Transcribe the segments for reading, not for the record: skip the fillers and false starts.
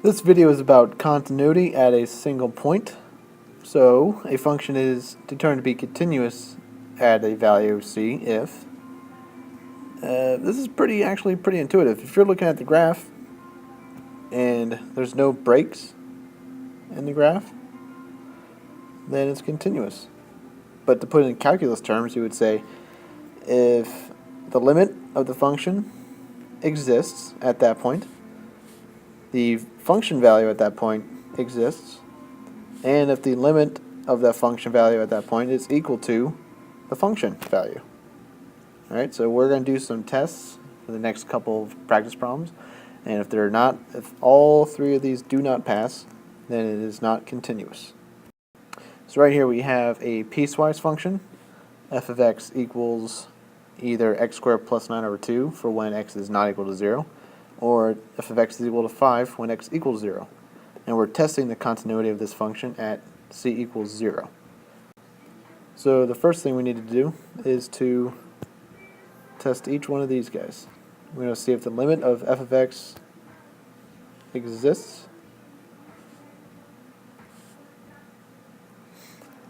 This video is about continuity at a single point. So, a function is determined to be continuous at a value c if this is actually pretty intuitive. If you're looking at the graph and there's no breaks in the graph, then it's continuous. But to put it in calculus terms, you would say if the limit of the function exists at that point, the function value at that point exists, and if the limit of that function value at that point is equal to the function value. Alright, so we're going to do some tests for the next couple of practice problems, and if all three of these do not pass, then it is not continuous. So right here we have a piecewise function. F of x equals either x squared plus 9 over 2 for when x is not equal to 0, or f of x is equal to 5 when x equals 0. And we're testing the continuity of this function at c equals 0. So the first thing we need to do is to test each one of these guys. We're going to see if the limit of f of x exists.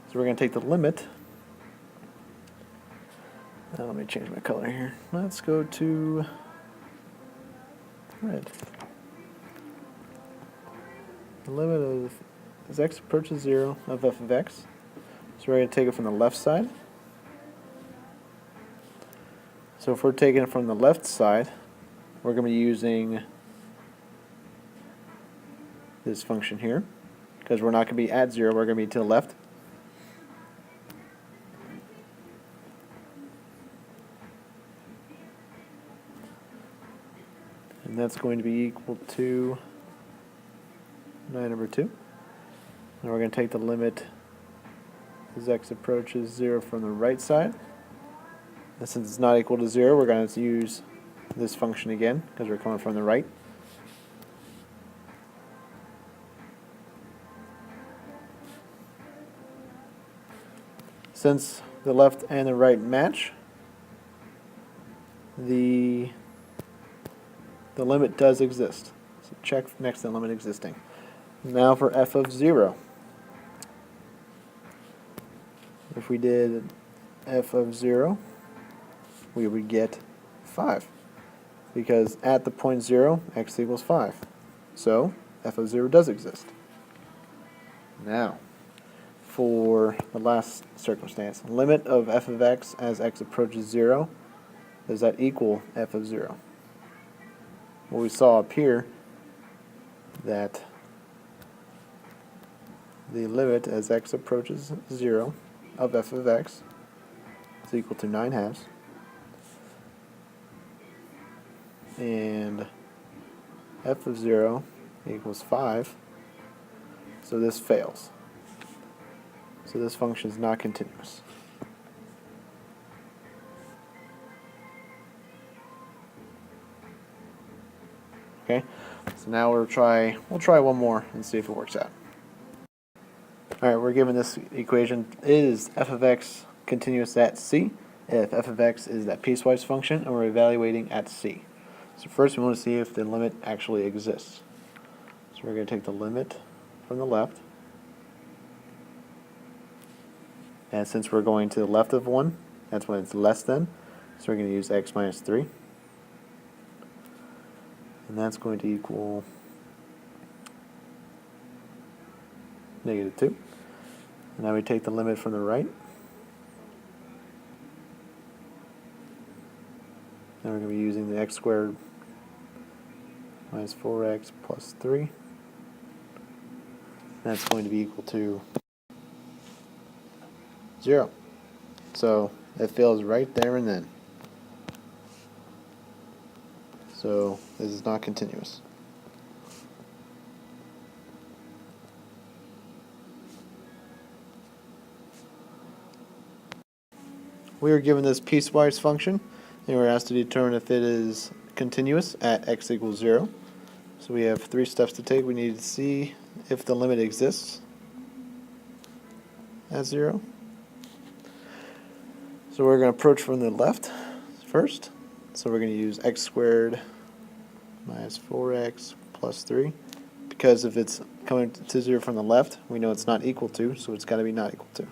So we're going to take the limit. Now let me change my color here. Let's go to red. The limit of as x approaches 0 of f of x. So we're going to take it from the left side. So if we're taking it from the left side, we're going to be using this function here, because we're not going to be at 0, we're going to be to the left. And that's going to be equal to 9 over 2. And we're going to take the limit as x approaches 0 from the right side. And since it's not equal to 0, we're going to use this function again, because we're coming from the right. Since the left and the right match, the limit does exist. So check next to the limit existing. Now for f of 0. If we did f of 0, we would get 5. Because at the point 0, x equals 5. So f of 0 does exist. Now, for the last circumstance, limit of f of x as x approaches 0, does that equal f of 0? Well, we saw up here that the limit as x approaches 0 of f of x is equal to 9/2, and f of 0 equals 5, so this fails. So this function is not continuous. Okay, so now we'll try one more and see if it works out. Alright, we're given this equation. Is f of x continuous at c if f of x is that piecewise function and we're evaluating at c? So first we want to see if the limit actually exists. So we're going to take the limit from the left. And since we're going to the left of 1, that's when it's less than. So we're going to use x minus 3. And that's going to equal -2. And now we take the limit from the right. And we're going to be using the x squared minus 4x plus 3. And that's going to be equal to 0. So it fails right there and then. So this is not continuous. We are given this piecewise function, and we're asked to determine if it is continuous at x equals 0. So we have 3 steps to take. We need to see if the limit exists at 0. So we're going to approach from the left first. So we're going to use x squared minus 4x plus 3 because if it's coming to 0 from the left, we know it's not equal to, so it's got to be not equal to.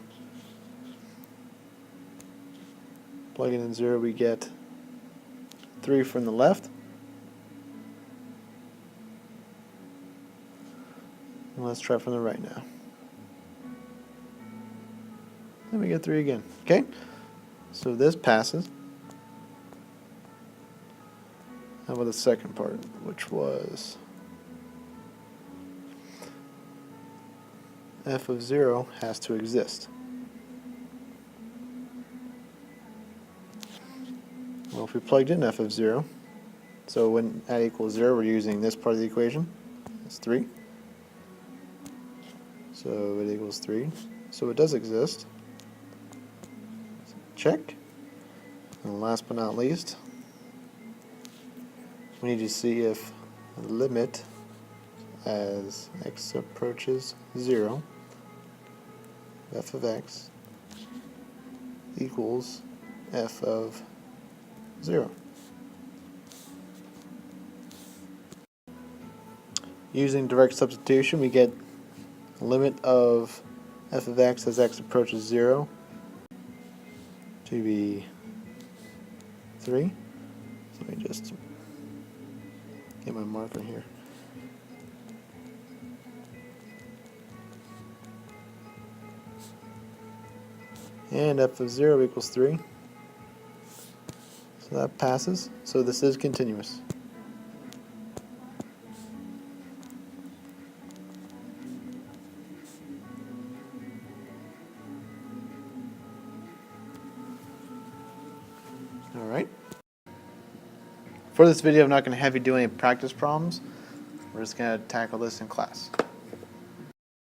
Plugging in 0, we get 3 from the left. And let's try from the right now. And we get 3 again. Okay? So this passes. How about the second part, which was f of 0 has to exist. Well, if we plugged in f of 0, so when at equals 0, we're using this part of the equation. It's 3. So it equals 3. So it does exist. Check. And last but not least, we need to see if the limit as x approaches 0, f of x equals f of 0. Using direct substitution, we get the limit of f of x as x approaches 0 to be 3. So let me just get my marker here. And f of 0 equals 3. So that passes. So this is continuous. Alright. For this video, I'm not going to have you do any practice problems. We're just going to tackle this in class.